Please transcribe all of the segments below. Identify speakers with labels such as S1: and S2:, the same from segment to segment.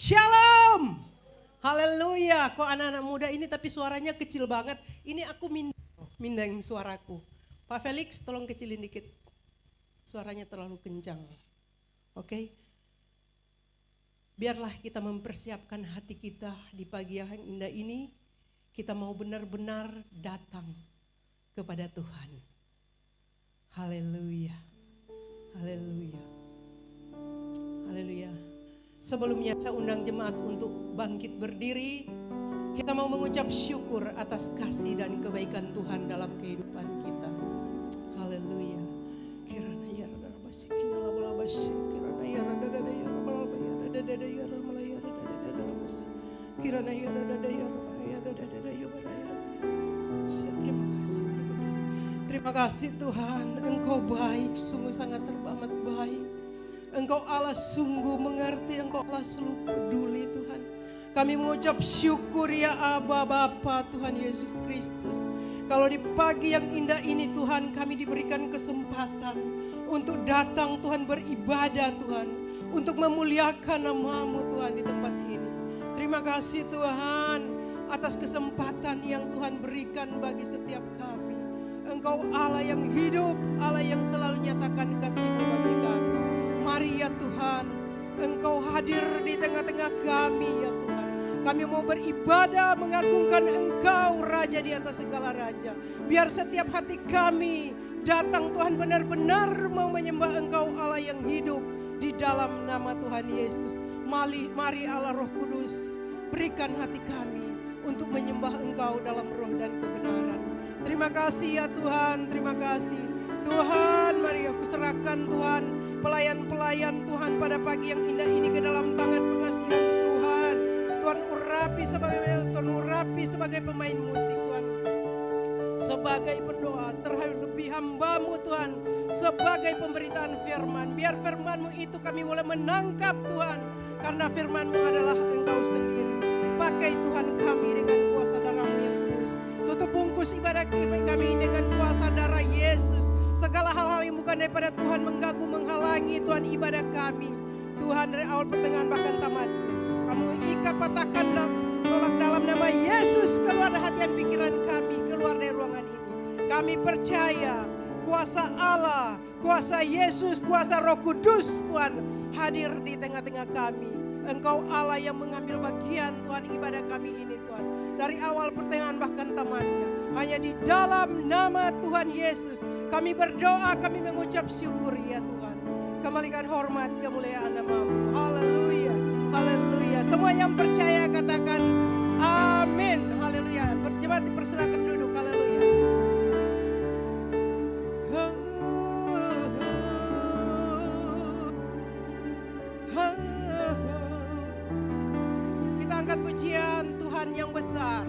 S1: Shalom. Haleluya. Kok anak-anak muda ini tapi suaranya kecil banget. Ini aku mindeng suaraku. Pak Felix tolong kecilin dikit. Suaranya terlalu kencang. Oke. Biarlah kita mempersiapkan hati kita di pagi yang indah ini. Kita mau benar-benar datang kepada Tuhan. Haleluya. Haleluya. Haleluya. Sebelumnya saya undang jemaat untuk bangkit berdiri. Kita mau mengucap syukur atas kasih dan kebaikan Tuhan dalam kehidupan kita. Haleluya. Kirana ya rada basi kinala bala basi kirana ya rada dada ya bala ya rada dada ya rada ya rada dada basi kirana ya rada dada ya rada dada ya bala ya. Terima kasih, terima kasih. Terima kasih Tuhan, Engkau baik, sungguh sangat teramat baik. Engkau Allah sungguh mengerti, Engkau Allah selalu peduli Tuhan. Kami mengucap syukur ya Aba Bapa Tuhan Yesus Kristus. Kalau di pagi yang indah ini Tuhan kami diberikan kesempatan untuk datang Tuhan beribadah Tuhan. Untuk memuliakan nama-Mu Tuhan di tempat ini. Terima kasih Tuhan atas kesempatan yang Tuhan berikan bagi setiap kami. Engkau Allah yang hidup, Allah yang selalu nyatakan kasih-Mu bagi kami. Mari ya Tuhan, Engkau hadir di tengah-tengah kami ya Tuhan. Kami mau beribadah mengagungkan Engkau Raja di atas segala Raja. Biar setiap hati kami datang Tuhan benar-benar mau menyembah Engkau Allah yang hidup di dalam nama Tuhan Yesus. Mari Allah Roh Kudus berikan hati kami untuk menyembah Engkau dalam roh dan kebenaran. Terima kasih ya Tuhan, terima kasih. Tuhan, mari aku serahkan Tuhan pelayan-pelayan Tuhan pada pagi yang indah ini ke dalam tangan pengasihan Tuhan. Tuhan urapi sebagai pemain musik Tuhan. Sebagai pendoa terlebih hamba-Mu Tuhan. Sebagai pemberitaan firman. Biar firman-Mu itu kami boleh menangkap Tuhan. Karena firman-Mu adalah Engkau sendiri. Pakai Tuhan kami dengan kuasa darah-Mu yang kudus. Tutup bungkus ibadah kami dengan kuasa darah Yesus. Segala hal-hal yang bukan daripada Tuhan mengganggu, menghalangi Tuhan ibadah kami. Tuhan dari awal pertengahan bahkan tamatnya. Kamu ikat patahkan tolak dalam nama Yesus keluar dari hati dan pikiran kami, keluar dari ruangan ini. Kami percaya kuasa Allah, kuasa Yesus, kuasa Roh Kudus Tuhan hadir di tengah-tengah kami. Engkau Allah yang mengambil bagian Tuhan ibadah kami ini Tuhan. Dari awal pertengahan bahkan tamatnya. Hanya di dalam nama Tuhan Yesus kami berdoa, kami mengucap syukur ya Tuhan. Kembalikan hormat kemuliaan nama-Mu. Haleluya, haleluya. Semua yang percaya katakan amin. Haleluya. Jemaat dipersilakan duduk. Haleluya. Kita angkat pujian Tuhan yang besar.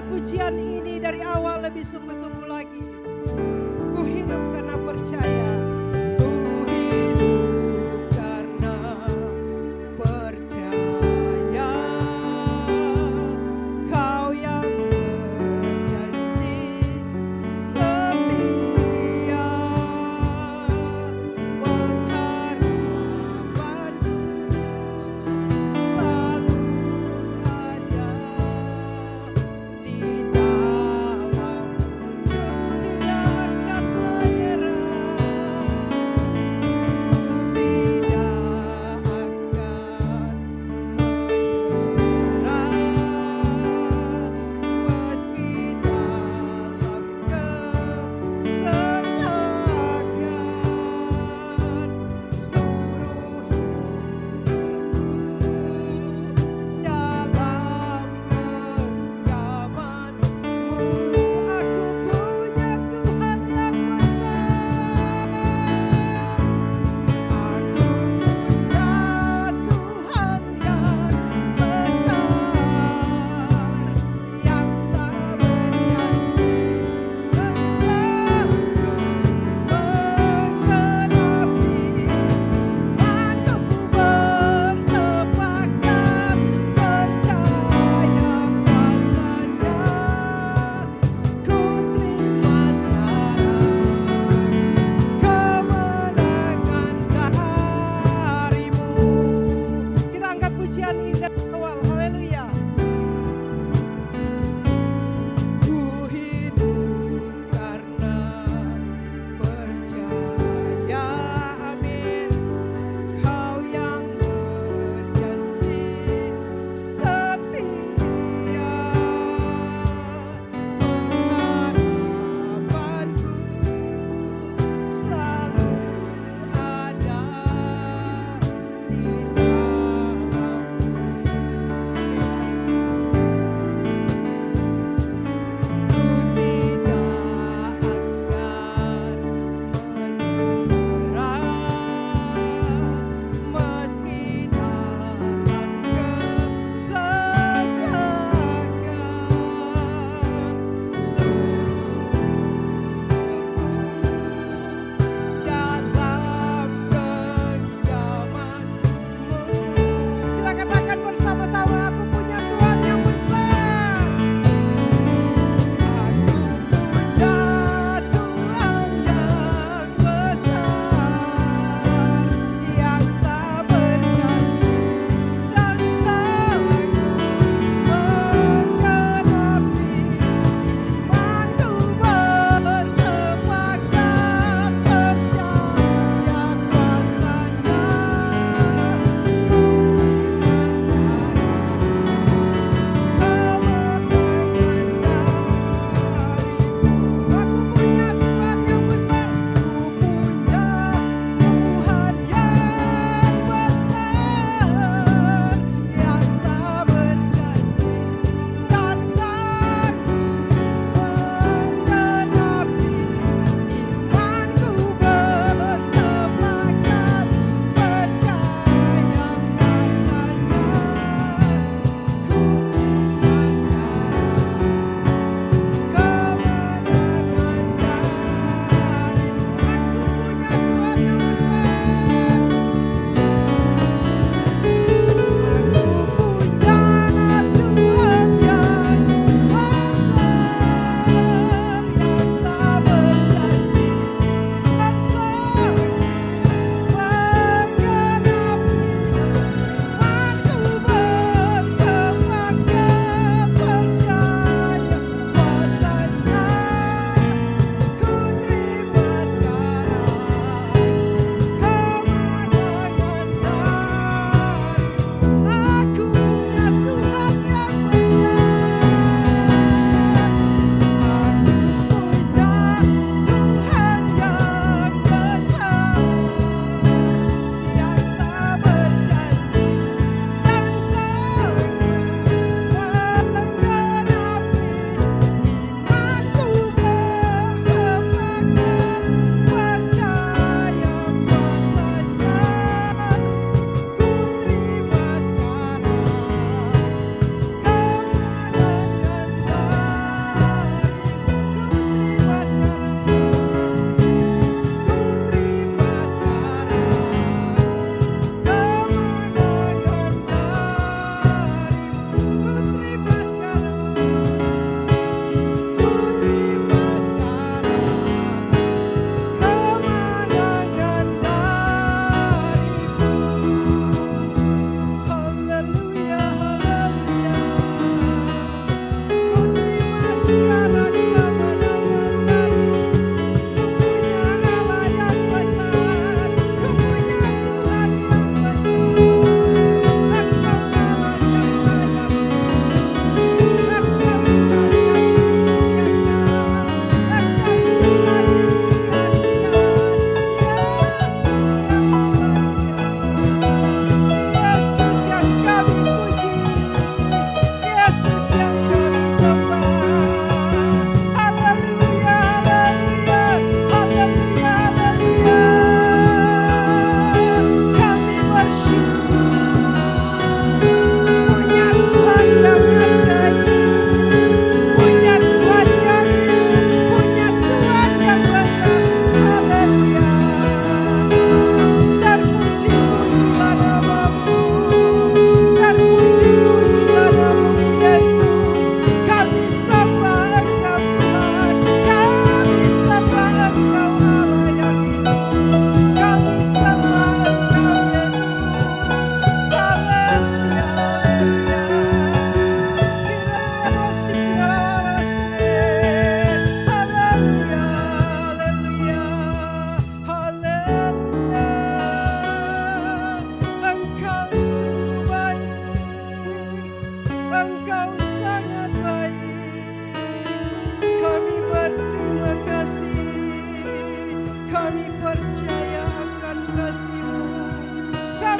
S1: Pujian ini dari awal lebih sungguh-sungguh lagi. Ku hidup karena percaya. Ku hidup karena percaya. Kau yang berjanji setia.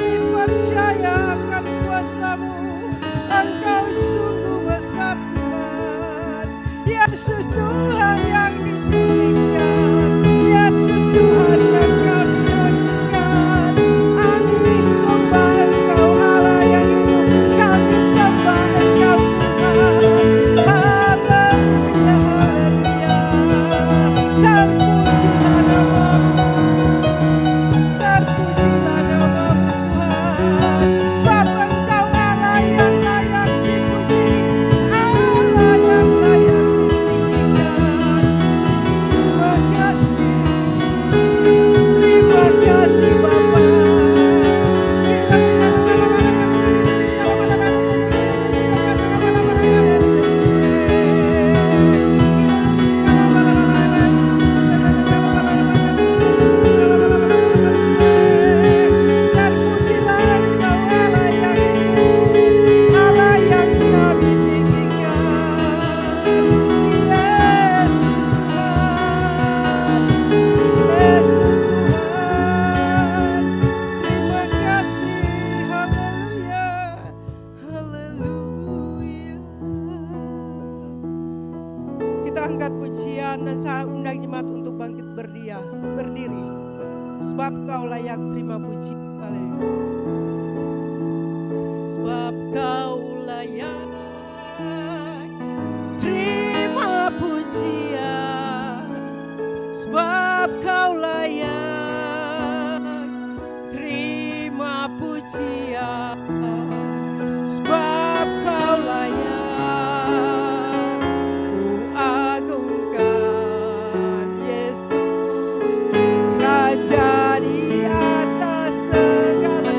S1: Kami percaya akan kuasa-Mu. Engkau sungguh besar Tuhan. Yesus Tuhan yang ditinggikan, Yesus Tuhan yang kami agungkan. Kami sembah Engkau Allah yang hidup, kami sembah Engkau Tuhan. Haleluya, haleluya. Terpujilah nama-Mu, terpujilah nama-Mu Tuhan. Sebab Engkau Allah yang layak dipuji, Allah yang layak ditinggikan. Terima kasih, terima kasih Bapa. Terpujilah Engkau Allah yang hidup, Allah yang kami tinggikan. Yesus Tuhan, Yesus Tuhan. Terima kasih, haleluya, haleluya. Kita angkat pujian dan saya undang jemaat untuk bangkit berdiri. Sebab Kau layak terima puji. Haleluya. Sebab Kau layak terima pujian. Sebab Kau layak terima pujian. Sebab Kau layak ku agungkan. Yesus Raja di atas segala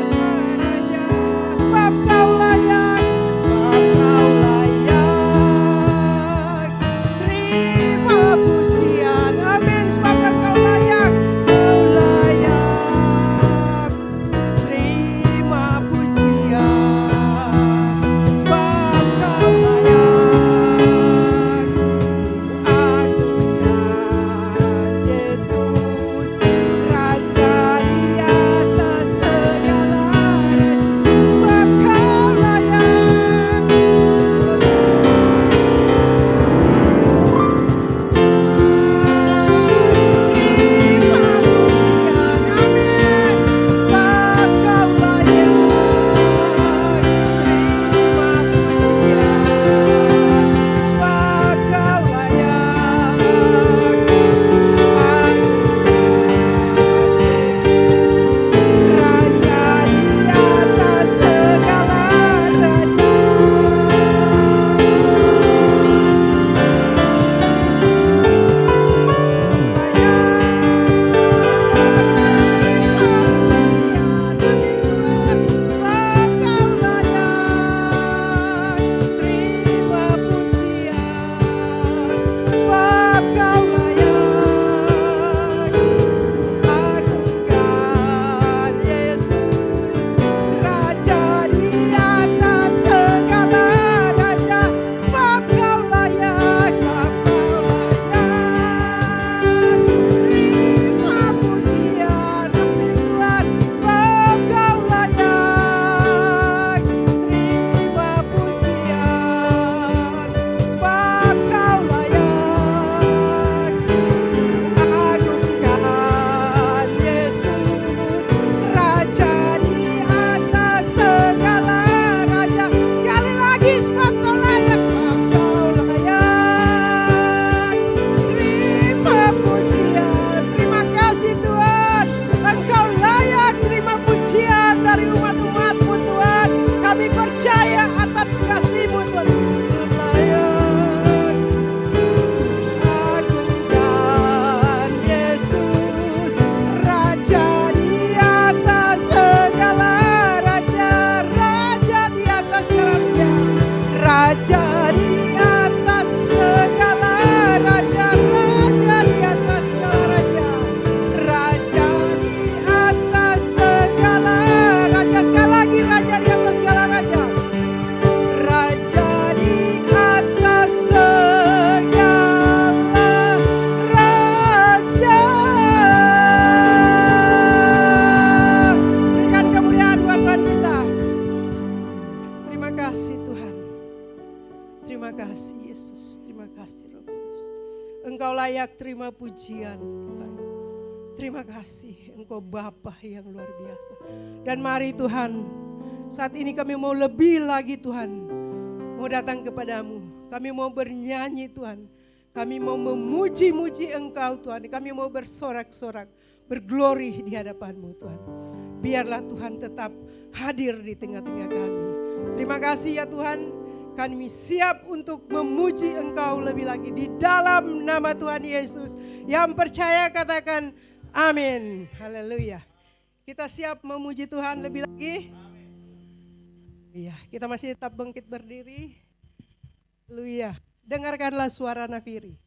S1: Engkau layak terima pujian Tuhan. Terima kasih, Engkau Bapa yang luar biasa. Dan mari Tuhan, saat ini kami mau lebih lagi Tuhan, mau datang kepadamu. Kami mau bernyanyi Tuhan, kami mau memuji-muji Engkau Tuhan. Kami mau bersorak-sorak, berglori di hadapan-Mu Tuhan. Biarlah Tuhan tetap hadir di tengah-tengah kami. Terima kasih ya Tuhan, kami siap untuk memuji Engkau lebih lagi di dalam nama Tuhan Yesus. Yang percaya katakan amin. Haleluya. Kita siap memuji Tuhan lebih lagi. Iya, kita masih tetap bangkit berdiri. Haleluya. Dengarkanlah suara nafiri.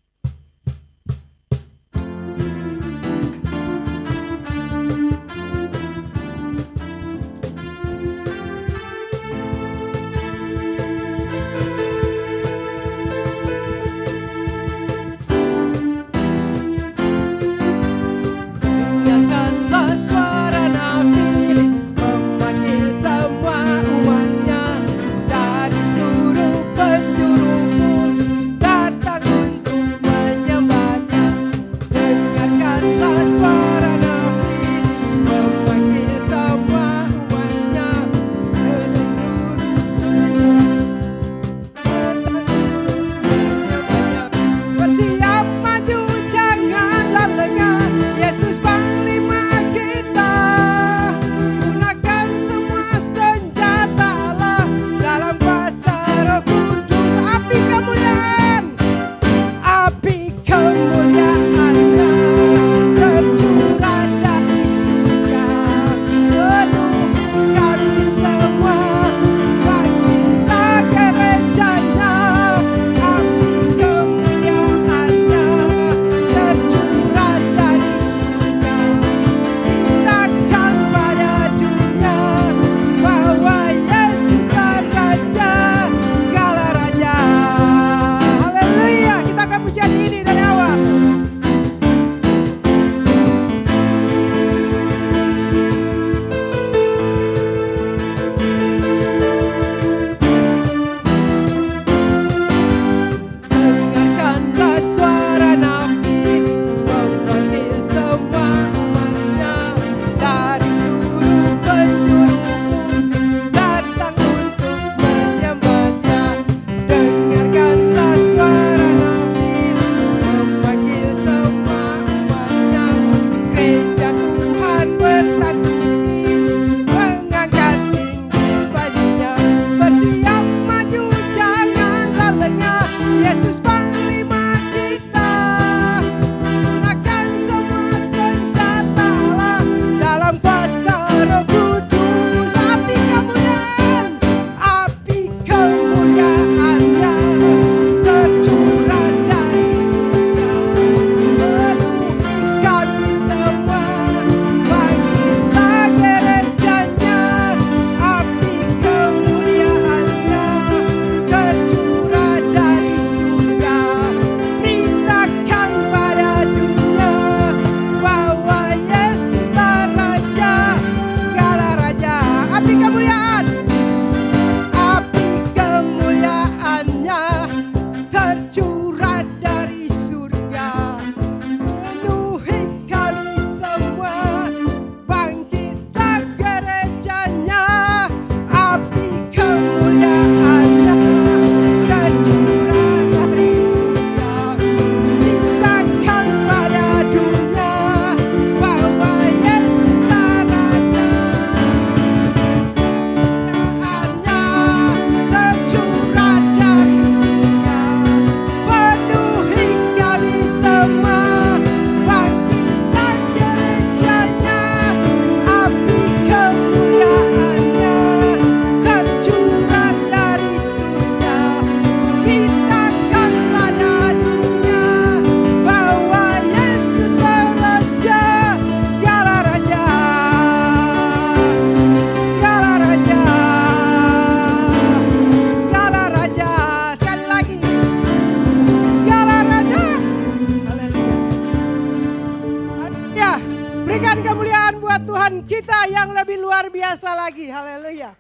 S1: biasa lagi, haleluya.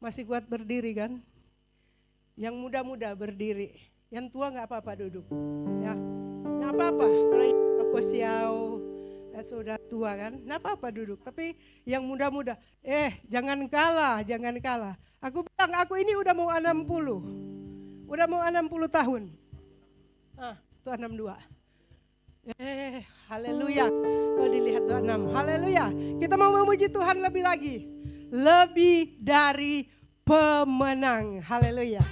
S1: Masih kuat berdiri kan? Yang muda-muda berdiri. Yang tua nggak apa-apa duduk, ya. Nggak apa-apa kalau yang kosiau sudah tua kan, nggak apa-apa duduk. Tapi yang muda-muda, jangan kalah. Aku bilang aku ini udah mau 60 tahun. Tuh 62. Haleluya. Kau dilihat tuh 6. Haleluya. Kita mau memuji Tuhan lebih lagi. Lebih dari pemenang. Haleluya.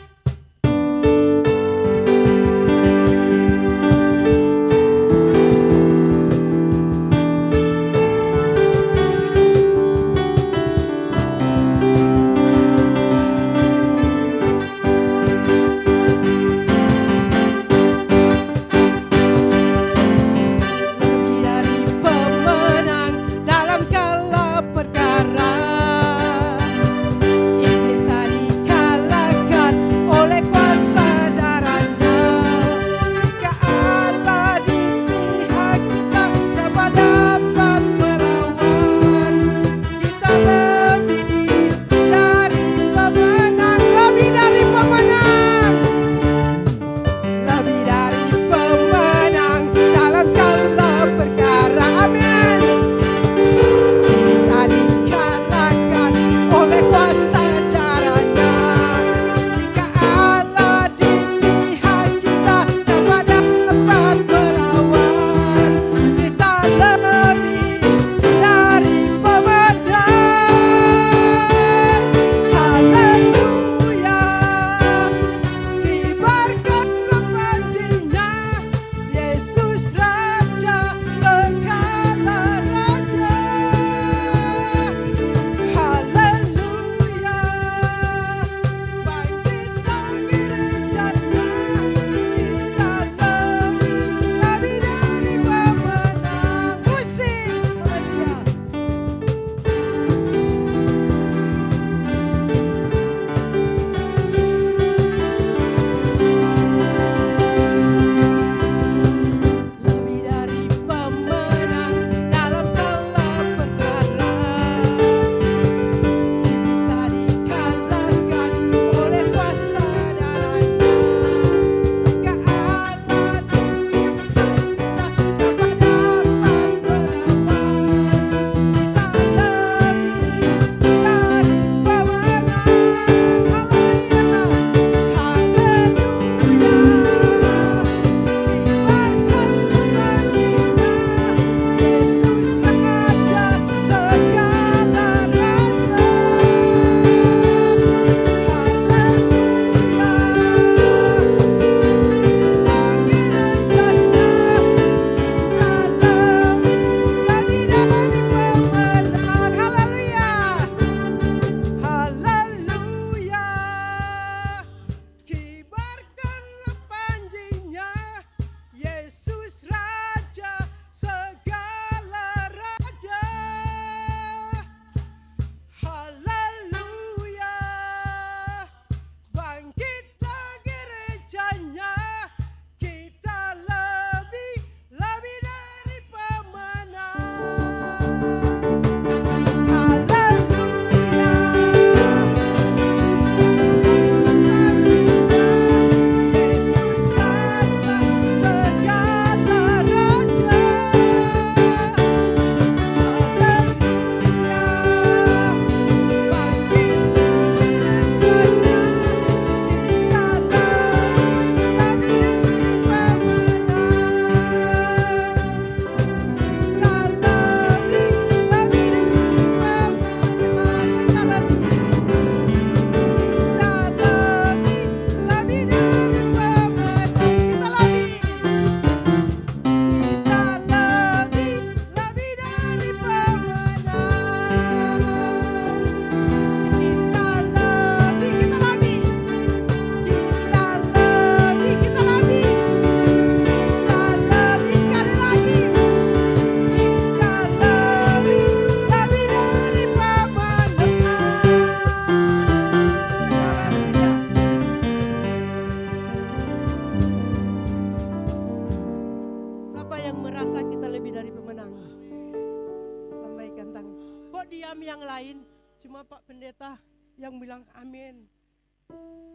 S1: diam yang lain, cuma Pak Pendeta yang bilang amin.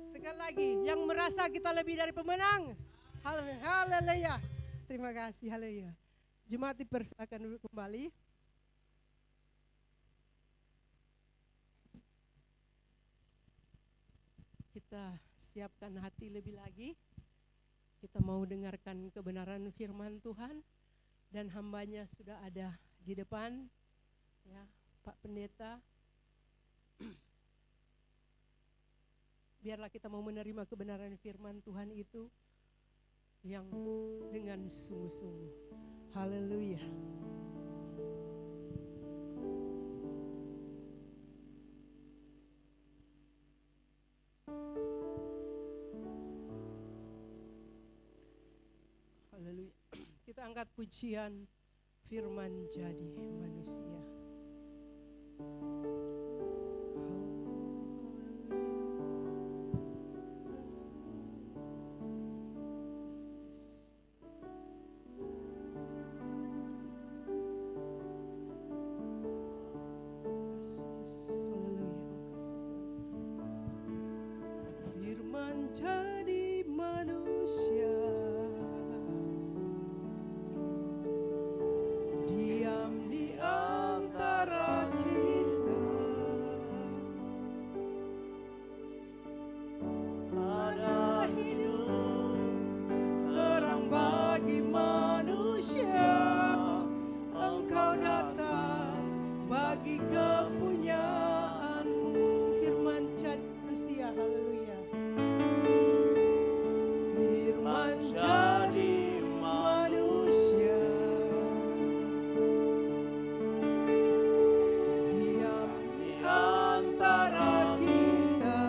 S1: Sekali lagi, yang merasa kita lebih dari pemenang. Haleluya. Terima kasih, haleluya. Jemaat dipersilakan duduk kembali. Kita siapkan hati lebih lagi. Kita mau dengarkan kebenaran firman Tuhan. Dan hambanya sudah ada di depan. Ya, Pak Pendeta. Biarlah kita mau menerima kebenaran firman Tuhan itu yang dengan sungguh-sungguh. Haleluya. Haleluya. Kita angkat pujian firman jadi manusia. Jadi manusia, diam di antara kita, ada hidup terang bagi manusia. Engkau datang bagi kepunyaanmu. Firman jadi manusia, haleluya. Jadi manusia, diam di antara kita,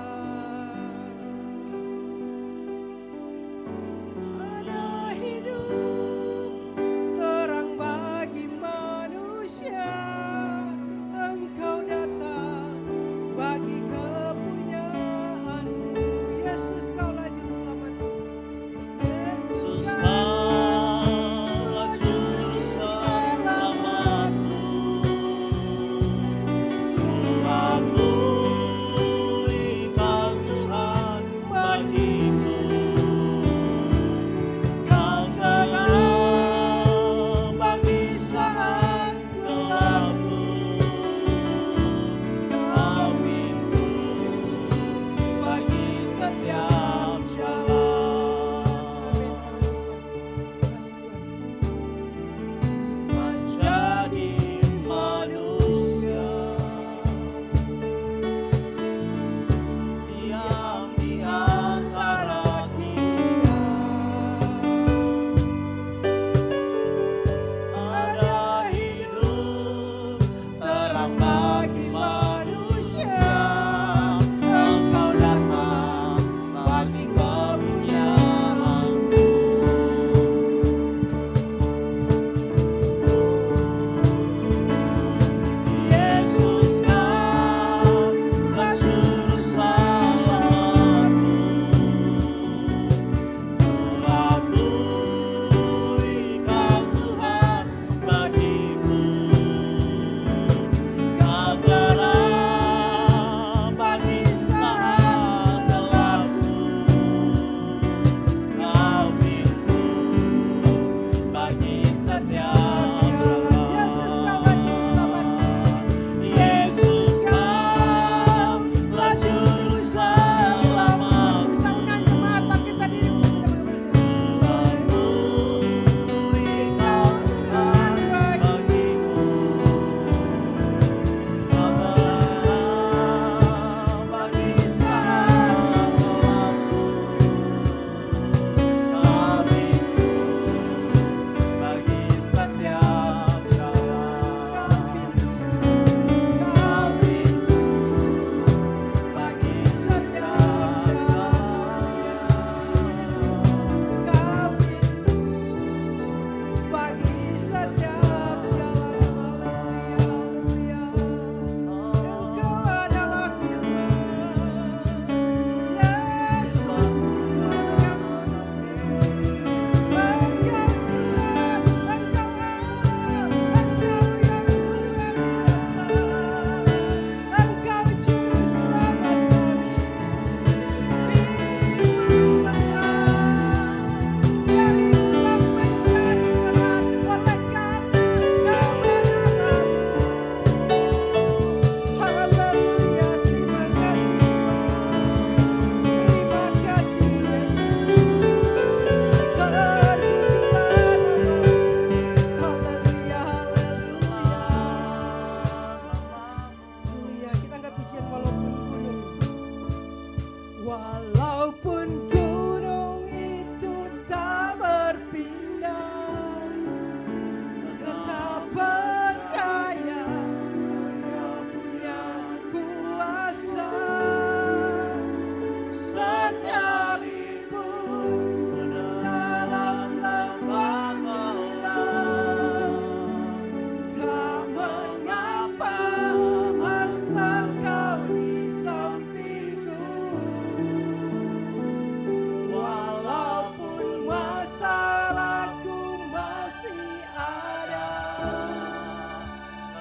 S1: ada hidup terang bagi manusia. Engkau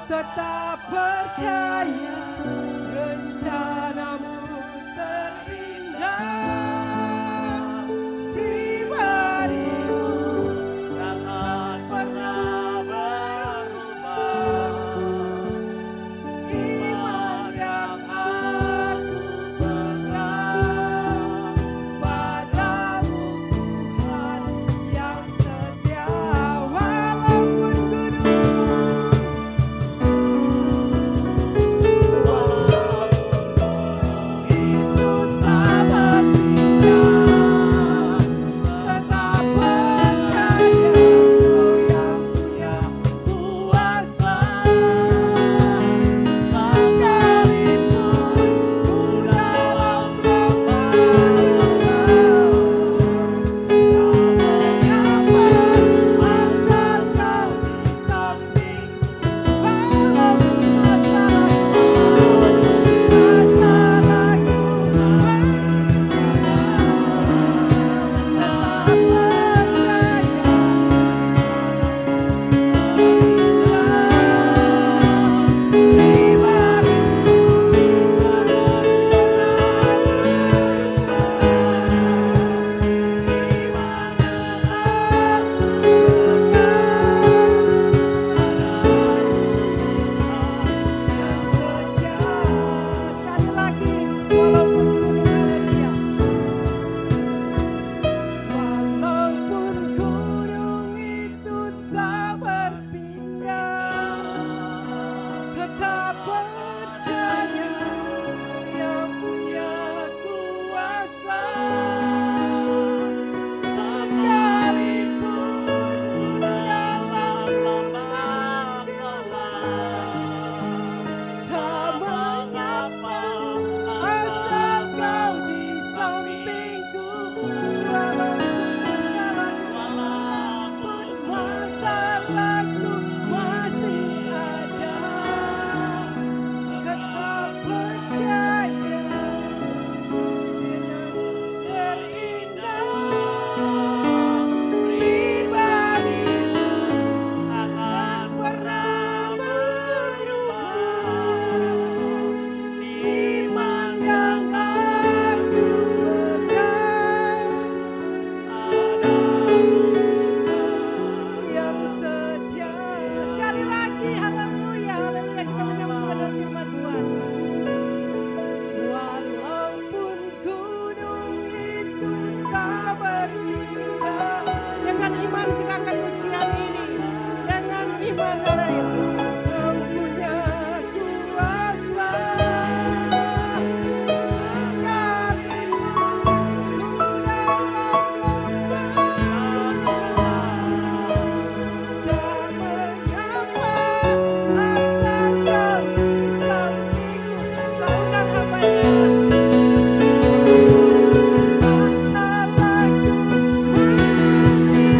S1: tetap percaya rencanamu terindah. Pribadimu takkan pernah berubah. Iman yang aku pegang padamu Tuhan yang setia. Walaupun gunung itu tak berpindah, tetap percaya Kau yang punya kuasa. Sekalipun ku dalam lembah mengapa, asal Kau di sampingku. Walaupun masalahku sekali lagi, walaupun gunung haleluya. Walaupun gunung itu tak berpindah, tetap percaya yang punya kuasa. Sekalipun dalam lembah gelap, tak mengapa, asal Kau di sampingku. Walaupun masalahku masih ada, tetap percaya terindah. Pribadimu akan pernah berubah. Iman yang aku pegang yang setia. Sekali lagi, haleluya, haleluya, kita menyambut kebenaran firman Tuhan. Walaupun gunung itu tak berpindah, dengan iman kita akan pujian ini. Dengan iman, haleluya. Kau punya kuasa. Sekalipun ku dalam tak mengapa, asal Kau di sampingku. Saya undang hamba-Nya. Masalahku masih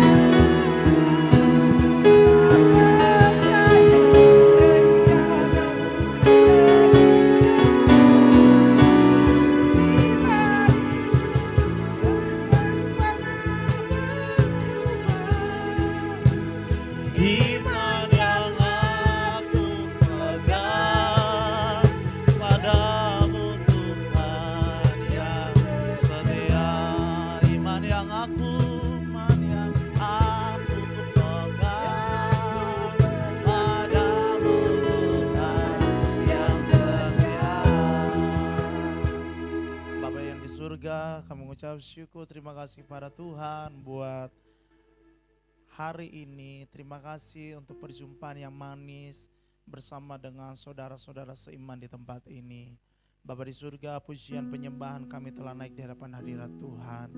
S2: Iman yang aku pegang padamu Tuhan yang setia. Iman yang aku pegang padamu Tuhan yang setia. Bapa yang di surga, kami mengucap syukur, terima kasih pada Tuhan buat hari ini. Terima kasih untuk perjumpaan yang manis bersama dengan saudara-saudara seiman di tempat ini. Bapa di surga, pujian penyembahan kami telah naik di hadapan hadirat Tuhan,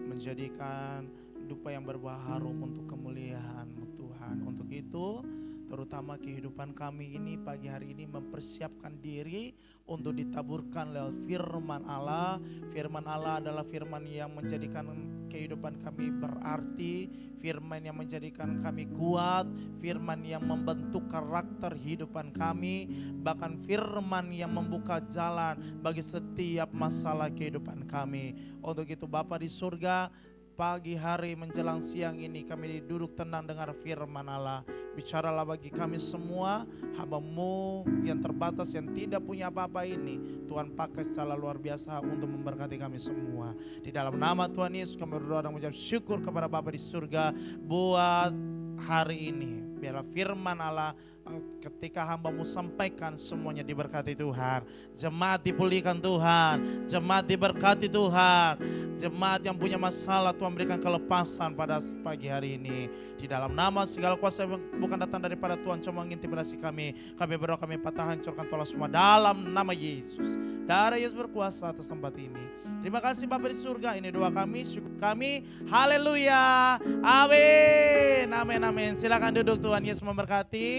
S2: menjadikan dupa yang berbuah harum untuk kemuliaan-Mu Tuhan. Untuk itu, terutama kehidupan kami ini pagi hari ini mempersiapkan diri untuk ditaburkan lewat firman Allah. Firman Allah adalah firman yang menjadikan kehidupan kami berarti, firman yang menjadikan kami kuat, firman yang membentuk karakter kehidupan kami, bahkan firman yang membuka jalan bagi setiap masalah kehidupan kami. Untuk itu Bapa di surga, pagi hari menjelang siang ini kami duduk tenang dengar firman Allah. Bicaralah bagi kami semua, hamba-Mu yang terbatas, yang tidak punya apa-apa ini, Tuhan pakai secara luar biasa untuk memberkati kami semua. Di dalam nama Tuhan Yesus kami berdoa dan mengucap syukur kepada Bapa di surga buat hari ini. Biarlah firman Allah ketika hamba-Mu sampaikan semuanya diberkati Tuhan. Jemaat dipulihkan Tuhan, jemaat diberkati Tuhan. Jemaat yang punya masalah Tuhan berikan kelepasan pada pagi hari ini. Di dalam nama segala kuasa yang bukan datang daripada Tuhan cuma mengintimidasi kami. Kami berdoa, kami patah hancurkan tolak semua dalam nama Yesus. Darah Yesus berkuasa atas tempat ini. Terima kasih Bapa di surga, ini doa kami, syukur kami. Haleluya. Amin. Amin, amin. Silakan duduk, Tuhan Yesus memberkati.